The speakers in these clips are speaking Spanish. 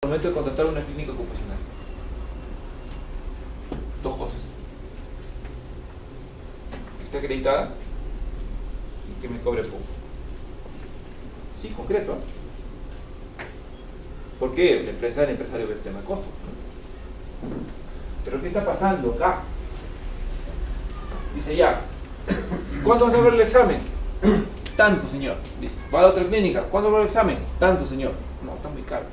al momento de contratar una clínica ocupacional? Dos cosas: que esté acreditada y que me cobre poco. Sí, concreto, ¿eh? ¿Por qué? El empresario ve el tema de costo, ¿no? Pero ¿qué está pasando acá? Dice ya, ¿cuándo vas a ver el examen? Tanto, señor. Listo. Va a la otra clínica. ¿Cuándo va el examen? Tanto, señor. No, está muy caro.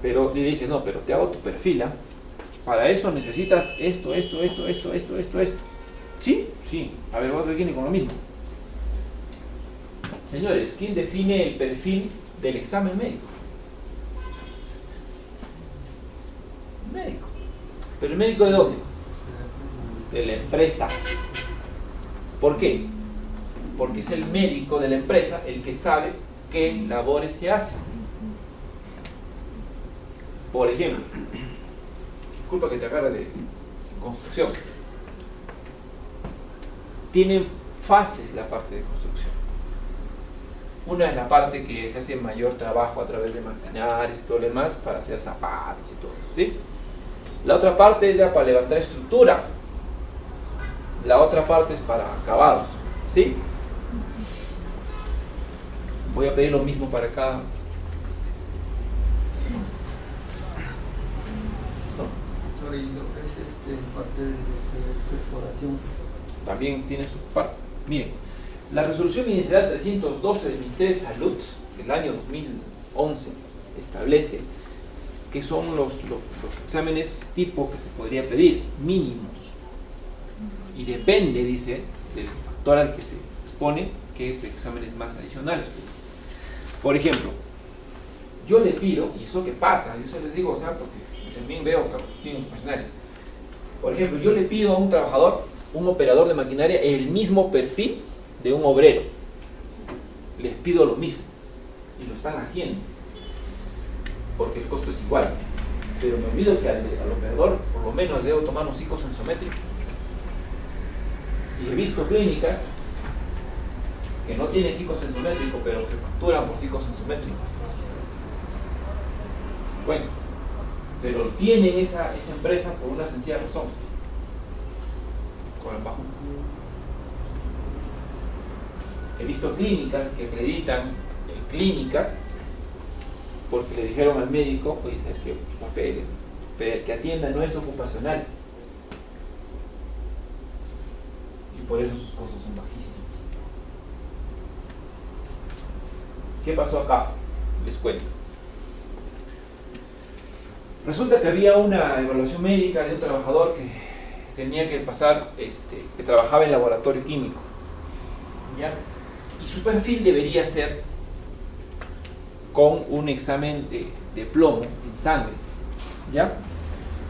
Pero le dice, no, pero te hago tu perfil, ¿eh? Para eso necesitas esto. ¿Sí? Sí. A ver, otro viene con lo mismo. Señores, ¿quién define el perfil del examen médico? El médico. ¿Pero el médico de dónde? De la empresa. ¿Por qué? Porque es el médico de la empresa el que sabe qué labores se hacen. Por ejemplo, disculpa que te agarre de construcción. Tiene fases la parte de construcción. Una es la parte que se hace mayor trabajo a través de maquinarias y todo lo demás para hacer zapatos y todo eso, ¿sí? La otra parte es ya para levantar estructura. La otra parte es para acabados, ¿sí? Voy a pedir lo mismo para cada. ¿No? Y lo que es parte de perforación. También tiene su parte. Miren, la resolución ministerial 312 del Ministerio de Salud del año 2011 establece que son los exámenes tipo que se podría pedir, mínimos. Y depende, dice, del factor al que se expone, qué exámenes más adicionales. Por ejemplo, yo le pido, y eso que pasa, yo se les digo, o sea, porque también veo que los tienen profesionales. Por ejemplo, yo le pido a un trabajador, un operador de maquinaria, el mismo perfil de un obrero. Les pido lo mismo. Y lo están haciendo. Porque el costo es igual. Pero me olvido que al operador, por lo menos, debo tomar un psicosensométrico. Y he visto clínicas que no tienen psicosensométrico, pero que facturan por psicosensométrico. Bueno, pero tienen esa empresa por una sencilla razón. Con el bajo. He visto clínicas que acreditan clínicas porque le dijeron al médico, oye, ¿sabes qué? Papeles, pero el que atienda no es ocupacional. Y por eso sus costos son bajísimos. ¿Qué pasó acá? Les cuento. Resulta que había una evaluación médica de un trabajador que tenía que pasar, que trabajaba en laboratorio químico, ¿ya? Y su perfil debería ser con un examen de plomo en sangre, ¿ya?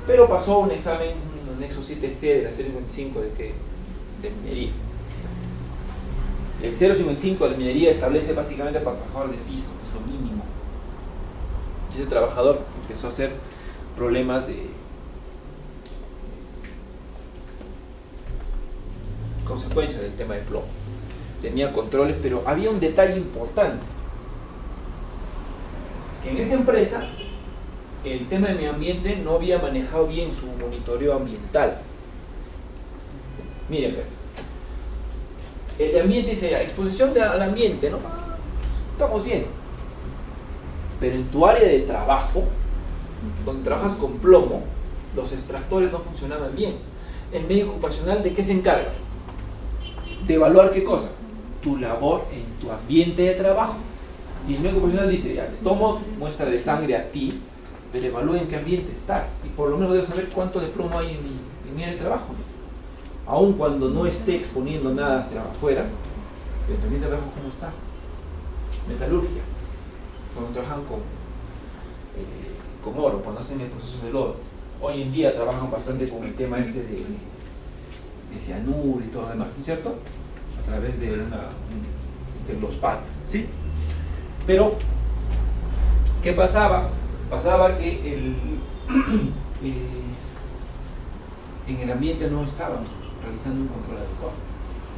Pero pasó un examen, un anexo 7C de la 055 de minería. El 055 de minería establece básicamente para trabajadores de piso, es lo mínimo. Y ese trabajador empezó a hacer problemas de consecuencia del tema de plomo. Tenía controles, pero había un detalle importante. Que en esa empresa el tema de medio ambiente no había manejado bien su monitoreo ambiental. Miren, el de ambiente dice, exposición al ambiente, ¿no? Estamos bien. Pero en tu área de trabajo, donde trabajas con plomo, los extractores no funcionaban bien. El médico ocupacional, ¿de qué se encarga? De evaluar qué cosa, tu labor en tu ambiente de trabajo. Y el médico ocupacional dice, ya, tomo muestra de sangre a ti, pero evalúa en qué ambiente estás. Y por lo menos debo saber cuánto de plomo hay en mi área de trabajo. Aun cuando no esté exponiendo nada hacia afuera, pero también te trabajo cómo estás. Metalurgia, cuando trabajan con oro, cuando hacen el proceso del oro. Hoy en día trabajan bastante con el tema de cianuro y todo lo demás, ¿no es cierto? A través de los PAD, ¿sí? Pero, ¿qué pasaba? Pasaba que en el ambiente no estaban realizando un control adecuado.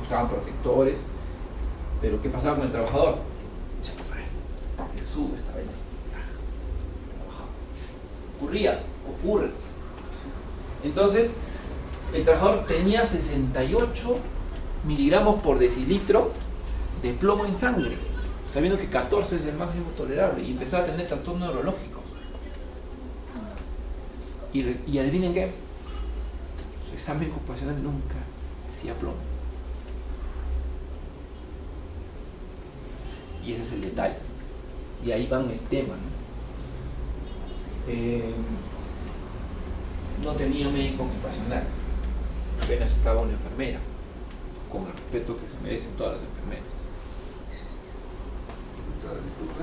Usaban protectores, pero ¿qué pasaba con el trabajador? Que sube esta vaina. Trabajaba. ocurre. Entonces, el trabajador tenía 68 miligramos por decilitro de plomo en sangre, sabiendo que 14 es el máximo tolerable, y empezaba a tener trastornos neurológicos. Y adivinen qué, su examen ocupacional nunca decía plomo. Y ese es el detalle. Y ahí van el tema, ¿no? No tenía médico ocupacional, apenas estaba una enfermera, con el respeto que se merecen todas las enfermeras.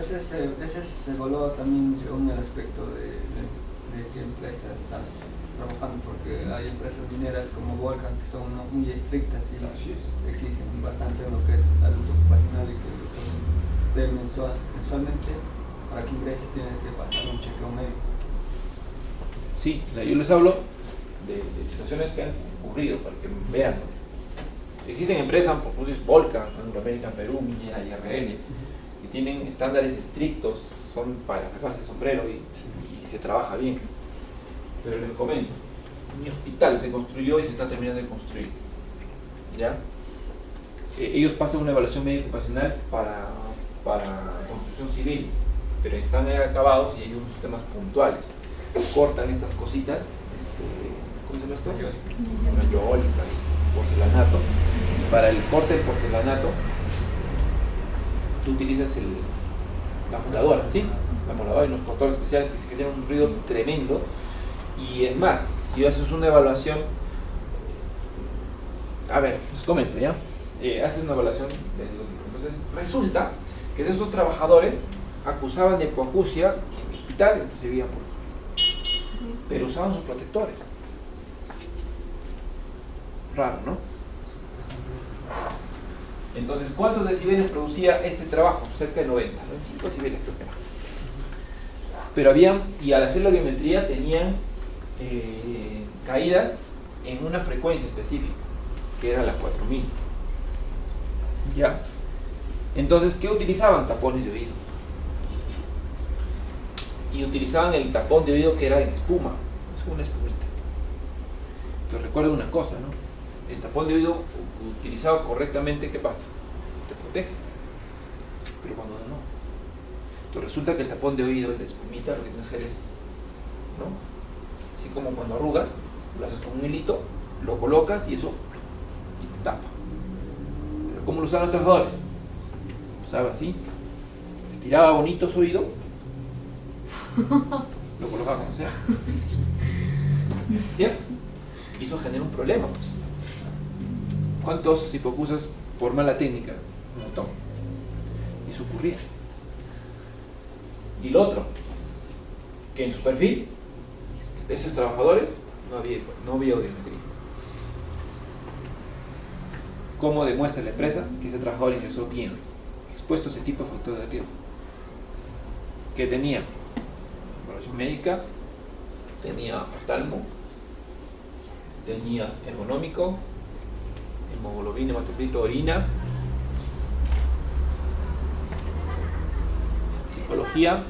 Ese se evalúa también según el aspecto de qué empresa estás trabajando, porque hay empresas mineras como Volcan que son muy estrictas y te exigen bastante lo que es salud ocupacional, y que esté mensualmente para que ingreses tienes que pasar un chequeo médico. Sí, yo les hablo de situaciones que han ocurrido para que vean. Existen empresas, como dices, Volcan, Anglo American Perú, Minera IRL, que tienen estándares estrictos, son para sacarse el sombrero y se trabaja bien. Pero les comento, mi hospital se construyó y se está terminando de construir, ¿ya? Ellos pasan una evaluación médica ocupacional para construcción civil, pero están acabados y hay unos temas puntuales. Cortan estas cositas, ¿cómo se llama esto? Mayólica, porcelanato. Y para el corte del porcelanato, tú utilizas la moladora, ¿sí? La moladora y unos cortadores especiales que se generan un ruido tremendo. Y es más, si haces una evaluación, a ver, les comento, ¿ya? Haces una evaluación, entonces resulta que de esos trabajadores acusaban de hipoacusia en el hospital, entonces se vivían por aquí, pero usaban sus protectores. Raro, ¿no? Entonces, ¿cuántos decibeles producía este trabajo? Cerca de 90, 95 decibeles creo que era. Pero habían, y al hacer la biometría tenían caídas en una frecuencia específica, que era la 4000. ¿Ya? Entonces, ¿qué utilizaban? Tapones de oído. Y utilizaban el tapón de oído que era en espuma, es una espumita. Entonces recuerden una cosa, ¿no? El tapón de oído utilizado correctamente, ¿qué pasa? Te protege. Pero cuando no. Entonces resulta que el tapón de oído, el de espumita, lo que tienes que hacer es, ¿no? Así como cuando arrugas, lo haces con un hilito, lo colocas y eso y te tapa. Pero ¿cómo lo usaban los trabajadores? Usaba así, estiraba bonito su oído, lo colocaba como sea, ¿cierto? Y eso genera un problema, pues. ¿Cuántos hipocusas por mala técnica? Un montón. Y eso ocurría. Y lo otro, que en su perfil de esos trabajadores no había audiometría. ¿Cómo demuestra la empresa que ese trabajador ingresó bien, expuesto a ese tipo de factores de riesgo? Que tenía evaluación médica, tenía oftalmo, tenía ergonómico, hemoglobina, hematocrito, orina, psicología,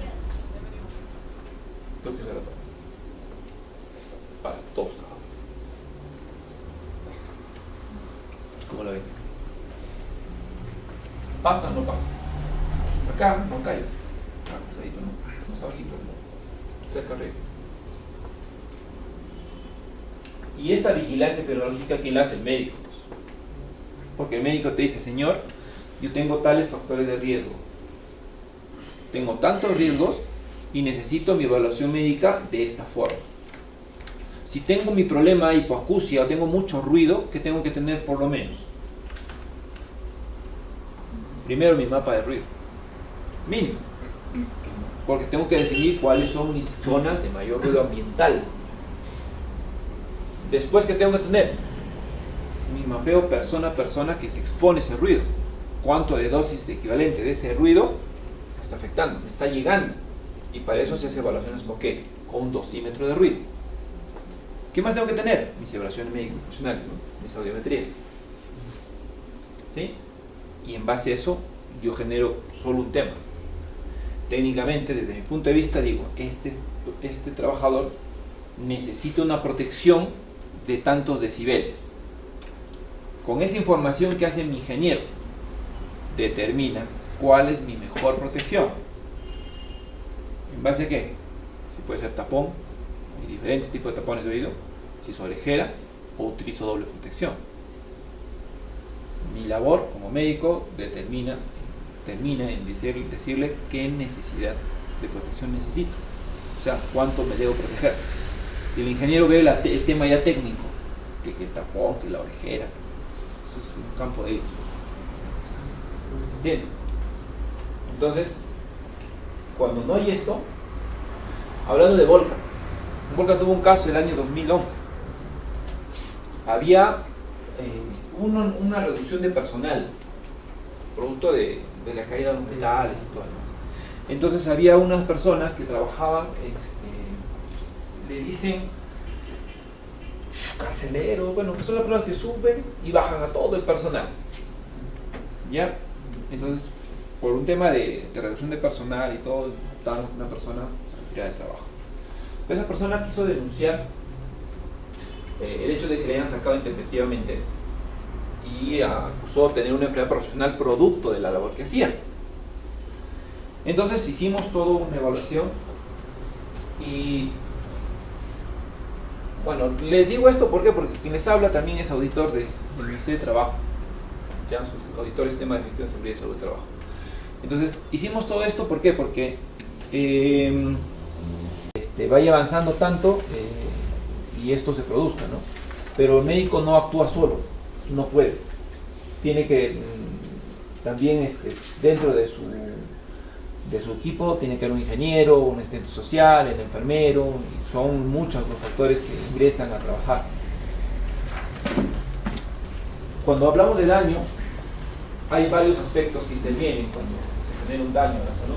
creo que eso era todo. Para todos trabajos. ¿Cómo lo ven? ¿Pasa o no pasa? Acá no cae. Acá, pasadito, ¿no? Más abajito, ¿no? Cerca arriba. Y esta vigilancia epidemiológica, ¿quién la hace? El médico. Pues. Porque el médico te dice, señor, yo tengo tales factores de riesgo. Tengo tantos riesgos y necesito mi evaluación médica de esta forma. Si tengo mi problema de hipoacusia o tengo mucho ruido, ¿qué tengo que tener por lo menos? Primero mi mapa de ruido. Mínimo. Porque tengo que definir cuáles son mis zonas de mayor ruido ambiental. Después, ¿qué tengo que tener? Mi mapeo persona a persona que se expone a ese ruido. ¿Cuánto de dosis equivalente de ese ruido me está afectando? Me está llegando. Y para eso se hace evaluaciones con ¿qué? Con un dosímetro de ruido. ¿Qué más tengo que tener? Mis evaluaciones médico-profesionales, ¿no? Mis audiometrías. ¿Sí? Y en base a eso, yo genero solo un tema. técnicamente, desde mi punto de vista, digo, este trabajador necesita una protección de tantos decibeles. Con esa información que hace mi ingeniero, determina cuál es mi mejor protección. ¿En base a qué? Si puede ser tapón, hay diferentes tipos de tapones de oído, si es orejera o utilizo doble protección. Mi labor como médico termina en decirle qué necesidad de protección necesito, o sea, cuánto me debo proteger. Y el ingeniero ve el tema ya técnico, que el tapón, que la orejera, eso es un campo de ellos. ¿Entienden? Entonces, cuando no hay esto, hablando de Volcan tuvo un caso el año 2011. Había una reducción de personal, producto de la caída de los metales y todo lo demás. Entonces había unas personas que trabajaban, le dicen carceleros, bueno, que son las personas que suben y bajan a todo el personal. ¿Ya? Entonces, por un tema de reducción de personal y todo, una persona se retiraba del trabajo. Esa persona quiso denunciar el hecho de que le hayan sacado intempestivamente y acusó de tener una enfermedad profesional producto de la labor que hacía. Entonces hicimos toda una evaluación y bueno, les digo esto porque quien les habla también es auditor del Ministerio de Trabajo, ya, auditor del Sistema de Gestión de Seguridad y Salud de Trabajo. Entonces hicimos todo esto, ¿por qué? Porque vaya avanzando tanto y esto se produzca, ¿no? Pero el médico no actúa solo, no puede. Tiene que también dentro de su equipo tiene que haber un ingeniero, un asistente social, el enfermero, y son muchos los factores que ingresan a trabajar. Cuando hablamos de daño, hay varios aspectos que intervienen cuando se genera un daño a la salud.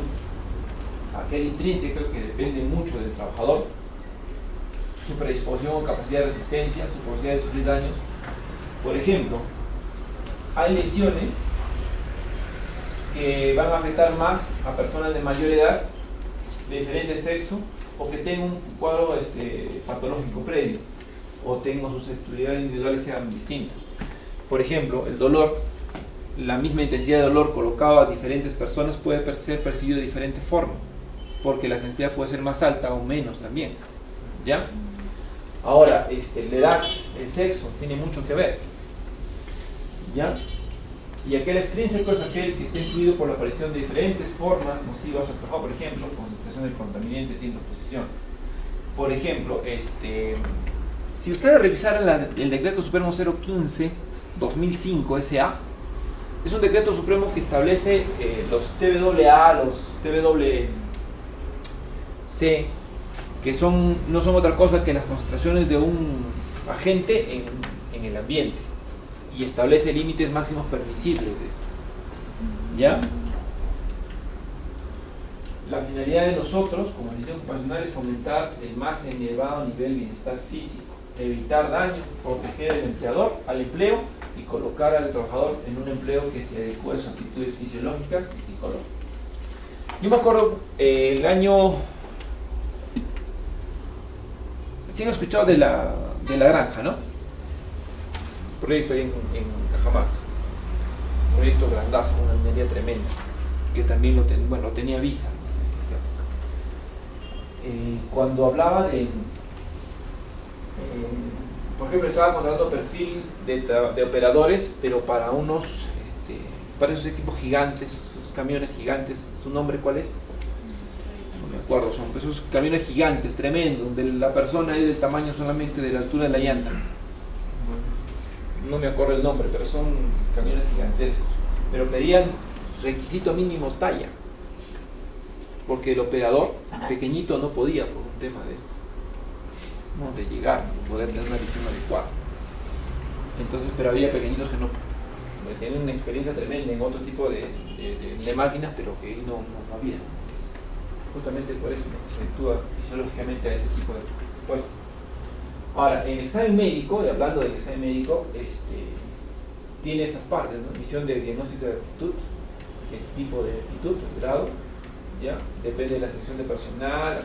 Aquel intrínseco que depende mucho del trabajador, su predisposición o capacidad de resistencia, su posibilidad de sufrir daños. Por ejemplo, hay lesiones que van a afectar más a personas de mayor edad, de diferente sexo, o que tengan un cuadro patológico previo, o tengan susceptibilidades individuales sean distintas. Por ejemplo, el dolor, la misma intensidad de dolor colocado a diferentes personas puede ser percibido de diferente forma, porque la sensibilidad puede ser más alta o menos también, ¿ya? Ahora, la edad, el sexo, tiene mucho que ver, ¿ya? Y aquel extrínseco es aquel que está influido por la aparición de diferentes formas nocivas al trabajo, por ejemplo, concentración del contaminante, tiempo de exposición. Por ejemplo, si ustedes revisaran el Decreto Supremo 015-2005 SA, es un decreto supremo que establece los TWA, los TWC, que no son otra cosa que las concentraciones de un agente en el ambiente, y establece límites máximos permisibles de esto. ¿Ya? La finalidad de nosotros, como organización ocupacional, es fomentar el más elevado nivel de bienestar físico, evitar daño, proteger al empleador, al empleo, y colocar al trabajador en un empleo que se adecue a sus actitudes fisiológicas y psicológicas. Yo me acuerdo el año... ¿Sí han escuchado de la granja, no? Proyecto ahí en Cajamarca, proyecto grandazo, una minería tremenda, que también lo tenía Visa en esa época. Cuando hablaba por ejemplo, estaba contratando perfil de operadores, pero para para esos equipos gigantes, esos camiones gigantes, ¿su nombre cuál es? No me acuerdo, son esos camiones gigantes, tremendos, donde la persona es del tamaño solamente de la altura de la llanta. No me acuerdo el nombre, pero son camiones gigantescos. Pero pedían requisito mínimo talla, porque el operador pequeñito no podía por un tema de esto, no, de llegar, de poder tener una visión adecuada. Entonces, pero había pequeñitos que no tenían una experiencia tremenda en otro tipo de máquinas, pero que ahí no había. Entonces, justamente por eso se actúa fisiológicamente a ese tipo de puestos. Ahora, el examen médico, y hablando del examen médico, tiene estas partes, ¿no? Misión de diagnóstico de aptitud, el tipo de aptitud, el grado, ¿ya? Depende de la selección de personal.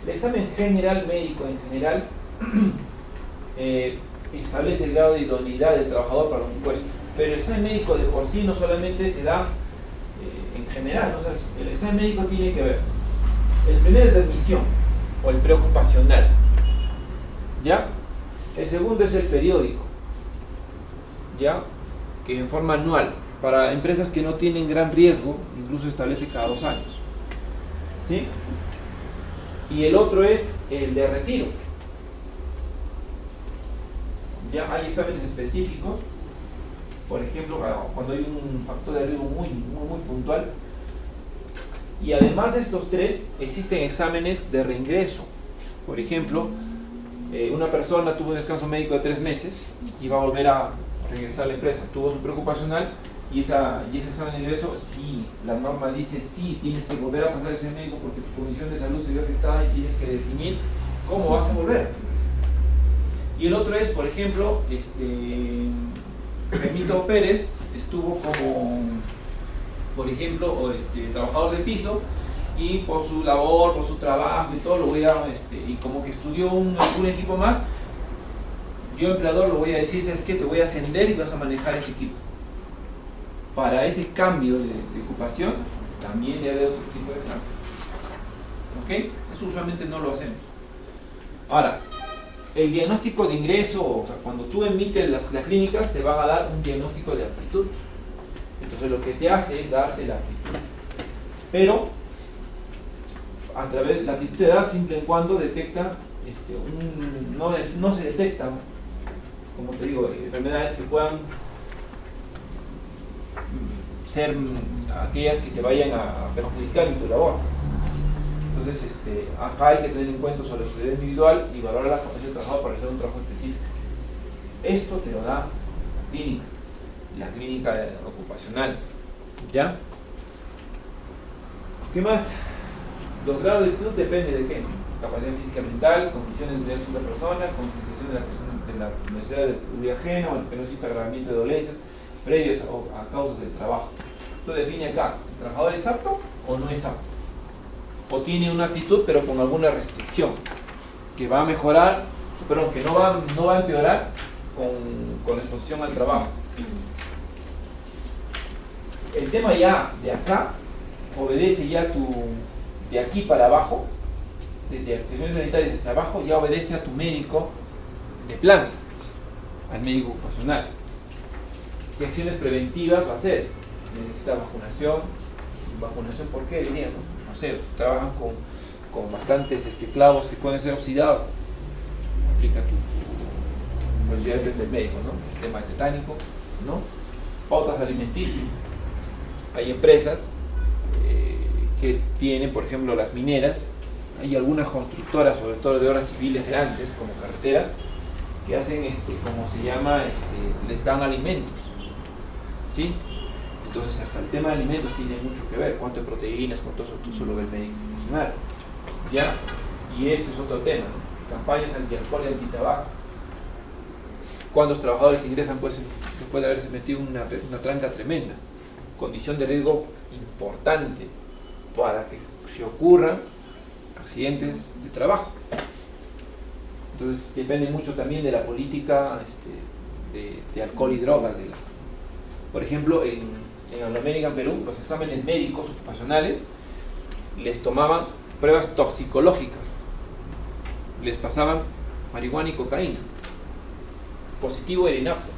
El examen general médico en general establece el grado de idoneidad del trabajador para un puesto, pero el examen médico de por sí no solamente se da en general, ¿no? O sea, el examen médico tiene que ver, el primero es de admisión o el preocupacional, ¿ya? El segundo es el periódico, ¿ya? Que en forma anual, para empresas que no tienen gran riesgo, incluso establece cada 2 años, ¿sí? Y el otro es el de retiro. Ya hay exámenes específicos, por ejemplo, cuando hay un factor de riesgo muy puntual. Y además de estos 3, existen exámenes de reingreso. Por ejemplo, una persona tuvo un descanso médico de 3 meses y va a volver a regresar a la empresa. Tuvo su preocupacional y ese examen de ingreso, sí, la norma dice sí, tienes que volver a pasar ese médico porque tu condición de salud se vio afectada y tienes que definir cómo vas a volver. Y el otro es, por ejemplo, Remito Pérez estuvo como, por ejemplo, trabajador de piso, y por su labor, por su trabajo y todo, lo voy a, y como que estudió un equipo más, yo empleador lo voy a decir, ¿sabes qué? Te voy a ascender y vas a manejar ese equipo. Para ese cambio de ocupación, también debe haber otro tipo de examen. ¿Ok? Eso usualmente no lo hacemos. Ahora, el diagnóstico de ingreso, o sea, cuando tú emites las clínicas, te van a dar un diagnóstico de aptitud. Entonces lo que te hace es darte la aptitud. Pero, a través la aptitud te da siempre y cuando detecta, no se detecta, como te digo, enfermedades que puedan ser aquellas que te vayan a perjudicar en tu labor. Entonces, acá hay que tener en cuenta sobre la seguridad individual y valorar la capacidad del trabajador para realizar un trabajo específico. Esto te lo da la clínica ocupacional. ¿Ya? ¿Qué más? Los grados de actitud dependen de qué. Capacidad física mental, condiciones de vida de la persona, concienciación de la necesidad de seguridad ajena o el penoso agravamiento de dolencias previas a causas del trabajo. Esto define acá, ¿el trabajador es apto o no es apto? O tiene una actitud pero con alguna restricción que va a mejorar, pero que no va a empeorar con la exposición al trabajo. El tema ya de acá obedece ya de aquí para abajo, desde acciones sanitarias hacia abajo, ya obedece a tu médico de planta, al médico ocupacional. ¿Qué acciones preventivas va a hacer? Necesita vacunación. ¿Vacunación por qué? Dirían, no sé, trabajan con bastantes clavos que pueden ser oxidados. Aplica tú. Pues ya depende del médico, ¿no? El tema tetánico, ¿no? Pautas alimenticias. Hay empresas que tienen, por ejemplo, las mineras. Hay algunas constructoras, sobre todo de obras civiles grandes, como carreteras, que hacen, como se llama, les dan alimentos, ¿sí? Entonces, hasta el tema de alimentos tiene mucho que ver, cuánto de proteínas, cuánto tú solo ves médico profesional, ¿ya? Y esto es otro tema, ¿no? Campañas anti-alcohol y anti-tabaco. Cuando los trabajadores ingresan, pues, que puede haberse metido una tranca tremenda, condición de riesgo importante para que se ocurran accidentes de trabajo. Entonces depende mucho también de la política de alcohol y drogas. Por ejemplo, en Angloamérica, en Perú, los exámenes médicos ocupacionales les tomaban pruebas toxicológicas, les pasaban marihuana y cocaína, positivo era inapto,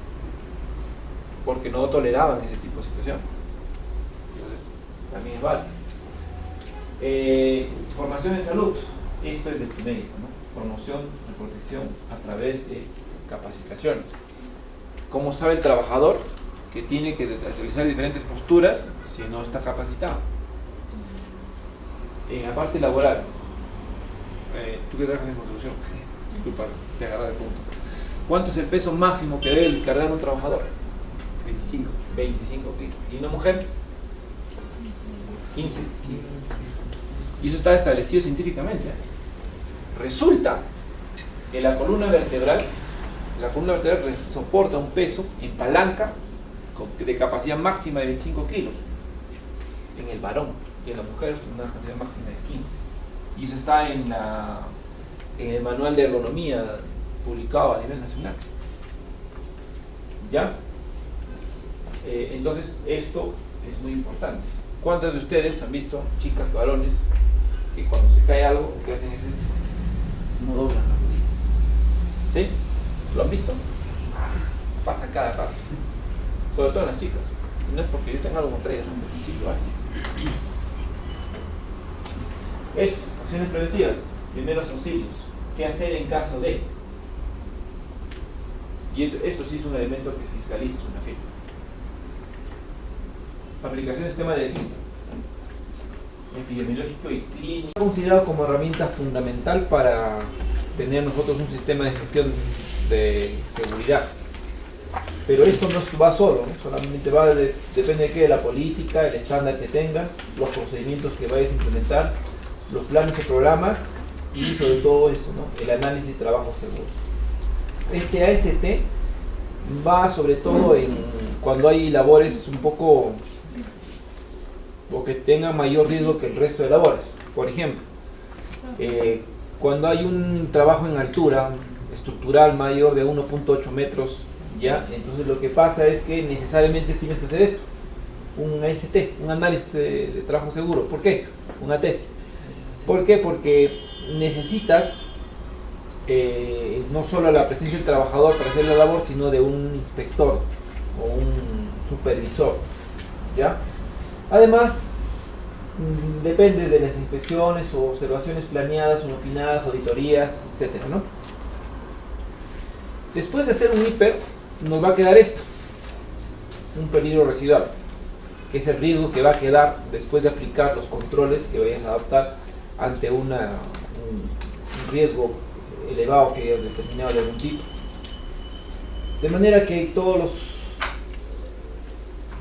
porque no toleraban ese tipo de situación. Entonces también es válido. Formación en salud, esto es de tu médico, ¿no? Promoción de protección a través de capacitaciones. ¿Cómo sabe el trabajador que tiene que realizar diferentes posturas si no está capacitado? En la parte laboral, tú que trabajas en construcción, disculpa, te agarré el punto. ¿Cuánto es el peso máximo que debe cargar un trabajador? 25 kilos. ¿Y una mujer? 15. Y eso está establecido científicamente. Resulta que la columna vertebral soporta un peso en palanca de capacidad máxima de 25 kilos en el varón. y en la mujer una cantidad máxima de 15. Y eso está en el manual de ergonomía publicado a nivel nacional. ¿Ya? Entonces esto es muy importante. ¿Cuántos de ustedes han visto, chicas, varones, que cuando se cae algo, lo que hacen es esto? No doblan las rodillas. ¿Sí? ¿Lo han visto? Pasa cada rato. Sobre todo en las chicas. Y no es porque yo tenga algo contra ellas, no, porque sí lo hacen. Esto, acciones preventivas, primeros auxilios. ¿Qué hacer en caso de? Y esto sí es un elemento que fiscaliza una firma. Aplicación del sistema de lista epidemiológico y clínico, considerado como herramienta fundamental para tener nosotros un sistema de gestión de seguridad. Pero esto no va solo, ¿no? Solamente va depende de qué, de la política, el estándar que tengas, los procedimientos que vayas a implementar, los planes o programas y sobre todo esto, ¿no? El análisis de trabajo seguro. Este AST va sobre todo en cuando hay labores un poco o que tengan mayor riesgo que el resto de labores. Por ejemplo, cuando hay un trabajo en altura estructural mayor de 1.8 metros, ¿ya? Entonces lo que pasa es que necesariamente tienes que hacer esto, un AST, un análisis de trabajo seguro. ¿Por qué? Una tesis. ¿Por qué? Porque necesitas no solo la presencia del trabajador para hacer la labor, sino de un inspector o un supervisor, ¿ya? Además, depende de las inspecciones o observaciones planeadas, opinadas, auditorías, etc., ¿no? Después de hacer un hiper, nos va a quedar esto, un peligro residual, que es el riesgo que va a quedar después de aplicar los controles que vayas a adoptar ante un riesgo elevado que hayas determinado de algún tipo. De manera que todos los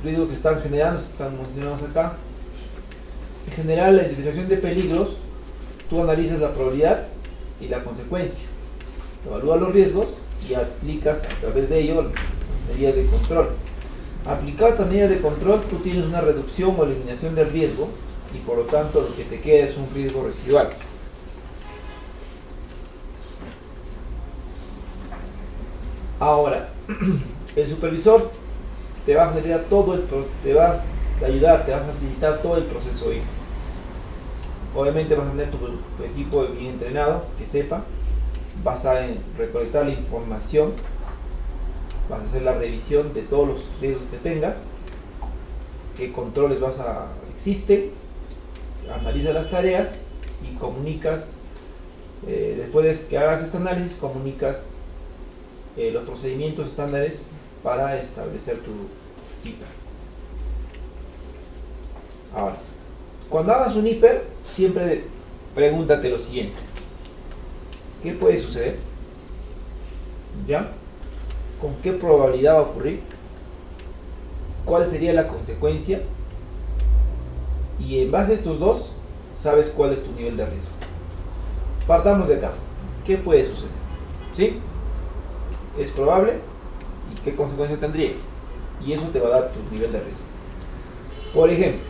riesgos que están generando, están mencionados acá. En general, la identificación de peligros, tú analizas la probabilidad y la consecuencia, evalúas los riesgos y aplicas a través de ello las medidas de control. Aplicado a estas medidas de control, tú tienes una reducción o eliminación del riesgo y por lo tanto lo que te queda es un riesgo residual. Ahora, el supervisor te va a generar te va a ayudar, te va a facilitar todo el proceso ahí. Obviamente vas a tener tu equipo bien entrenado, que sepa, vas a recolectar la información, vas a hacer la revisión de todos los riesgos que tengas, qué controles existen, analiza las tareas y comunicas, después de que hagas este análisis, comunicas los procedimientos estándares para establecer tu hiper. Ahora, cuando hagas un hiper, siempre pregúntate lo siguiente: ¿qué puede suceder? ¿Ya? ¿Con qué probabilidad va a ocurrir? ¿Cuál sería la consecuencia? Y en base a estos dos, sabes cuál es tu nivel de riesgo. Partamos de acá. ¿Qué puede suceder? ¿Sí? ¿Es probable? ¿Y qué consecuencia tendría? Y eso te va a dar tu nivel de riesgo. Por ejemplo,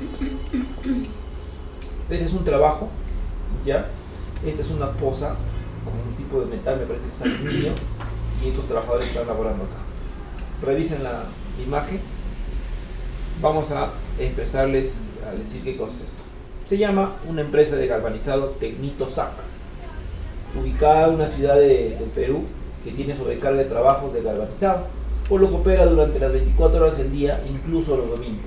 tienes un trabajo, ¿ya? Esta es una poza con un tipo de metal, me parece que es aluminio, y estos trabajadores están laborando acá. Revisen la imagen. Vamos a empezarles a decir qué cosa es esto. Se llama una empresa de galvanizado Tecnitosac, ubicada en una ciudad del Perú que tiene sobrecarga de trabajos de galvanizado, por lo que opera durante las 24 horas del día, incluso los domingos.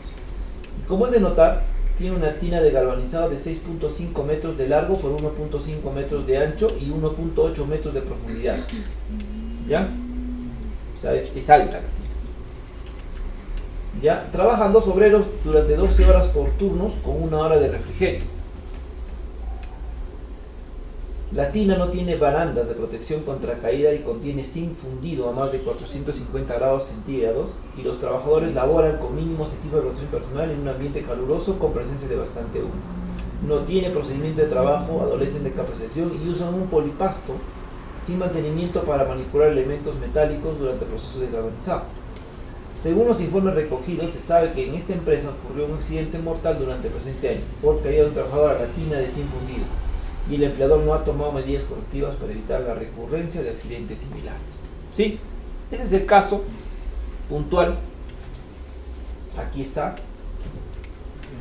Y como es de notar, tiene una tina de galvanizado de 6.5 metros de largo por 1.5 metros de ancho y 1.8 metros de profundidad. ¿Ya? O sea, es alta la tina. ¿Ya? Trabajan 2 obreros durante 12 horas por turnos con 1 hora de refrigerio. La tina no tiene barandas de protección contra caída y contiene zinc fundido a más de 450 grados centígrados, y los trabajadores laboran con mínimos equipos de protección personal en un ambiente caluroso con presencia de bastante humo. No tiene procedimiento de trabajo, adolecen de capacitación y usan un polipasto sin mantenimiento para manipular elementos metálicos durante el proceso de galvanizado. Según los informes recogidos, se sabe que en esta empresa ocurrió un accidente mortal durante el presente año por caída de un trabajador a la tina de zinc fundido y el empleador no ha tomado medidas correctivas para evitar la recurrencia de accidentes similares. ¿Sí? Ese es el caso puntual. Aquí está.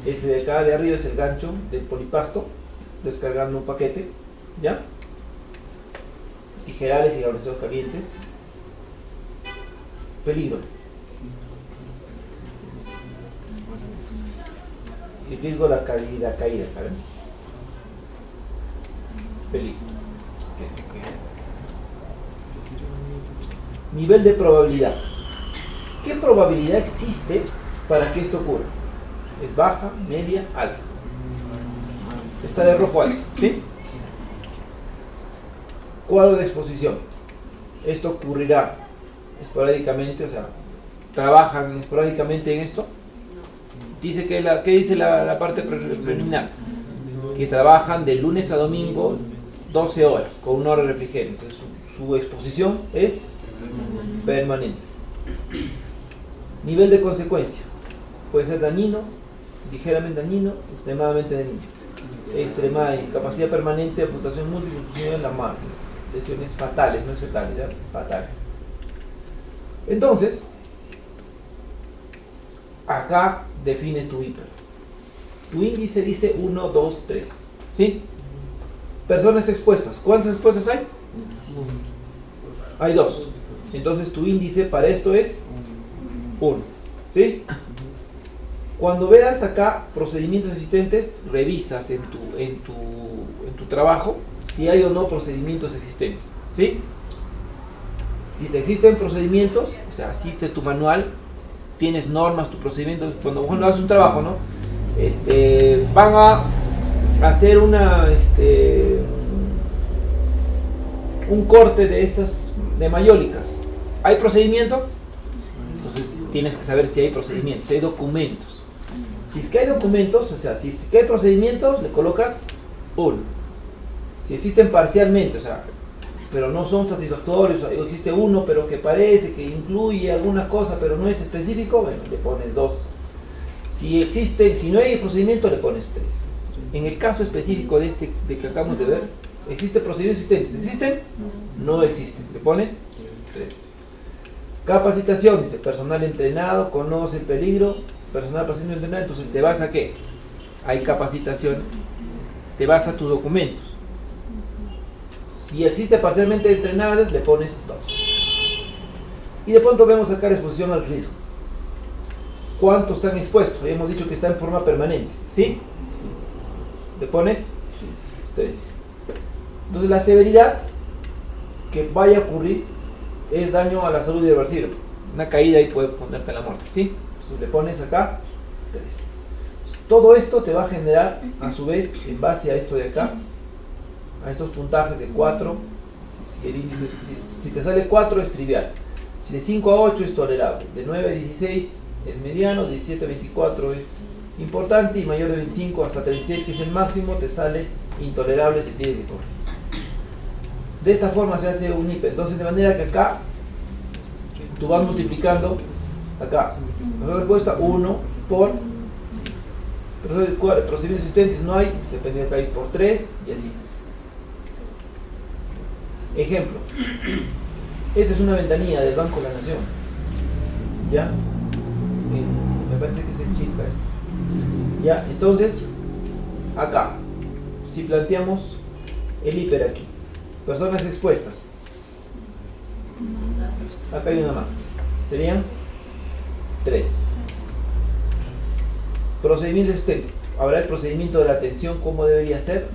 Este de acá de arriba es el gancho del polipasto, descargando un paquete, ¿ya? Tijerales y abrasivos calientes. Peligro. Y riesgo de la caída, ¿saben? Peligro. Nivel de probabilidad. ¿Qué probabilidad existe para que esto ocurra? ¿Es baja, media, alta? Está de rojo alto, ¿sí? Cuadro de exposición. Esto ocurrirá esporádicamente, o sea, trabajan esporádicamente en esto. Dice que ¿qué dice la parte preliminar? Que trabajan de lunes a domingo 12 horas con 1 hora de refrigerio. Entonces su exposición es permanente. Nivel de consecuencia. Puede ser dañino, ligeramente dañino, extremadamente dañino. Extremada incapacidad permanente, amputación múltiple, inclusive en la mano. Lesiones fatales, no es fetales, ¿ya? Fatales. Entonces, acá defines tu hiper. Tu índice dice 1, 2, 3. ¿Sí? Personas expuestas. ¿Cuántas expuestas hay? Hay 2. Entonces tu índice para esto es 1. ¿Sí? Cuando veas acá procedimientos existentes, revisas en tu trabajo si hay o no procedimientos existentes. ¿Sí? Dice, existen procedimientos, o sea, existe tu manual, tienes normas, tu procedimiento. Cuando haces un trabajo, ¿no? Van a hacer un corte de estas, de mayólicas. ¿Hay procedimiento? Entonces tienes que saber si hay procedimientos, si hay documentos. Si es que hay documentos, o sea, si es que hay procedimientos, le colocas 1. Si existen parcialmente, o sea, pero no son satisfactorios, o existe uno, pero que parece que incluye alguna cosa, pero no es específico, bueno, le pones 2. Si no hay procedimiento, le pones 3. En el caso específico de de que acabamos de ver, ¿existe procedimientos existentes? ¿Existen? No existen. Le pones 3. Capacitación, dice, personal entrenado, conoce el peligro, personal procedimiento entrenado, entonces te vas a ¿qué? Hay capacitaciones, te vas a tus documentos. Si existe parcialmente entrenado, le pones 2. Y de pronto vemos acá la exposición al riesgo. ¿Cuántos están expuestos? Habíamos dicho que está en forma permanente, ¿sí? Le pones 3. Entonces la severidad que vaya a ocurrir es daño a la salud irreversible. Una caída y puede ponerte a la muerte, ¿sí? Entonces le pones acá 3. Todo esto te va a generar, a su vez, en base a esto de acá, a estos puntajes de 4, si el índice, si te sale 4 es trivial, si de 5 a 8 es tolerable, de 9 a 16 es mediano, de 17 a 24 es importante y mayor de 25 hasta 36, que es el máximo, te sale intolerable, se tiene que corregir. De esta forma se hace un IPE. Entonces, de manera que acá tú vas multiplicando acá la respuesta 1 por procedimientos existentes, no hay, se tendría que ir por 3 y así. Ejemplo, esta es una ventanilla del Banco de la Nación, ¿ya? Me parece que es el chip esto. ¿Ya? Entonces, acá, si planteamos el hiper aquí, personas expuestas, acá hay una más, serían 3. Procedimientos existentes, habrá el procedimiento de la atención, ¿cómo debería ser?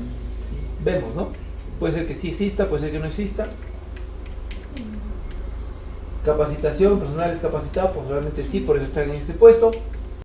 Vemos, ¿no? Puede ser que sí exista, puede ser que no exista. Capacitación, personal es capacitado, pues realmente sí, por eso están en este puesto.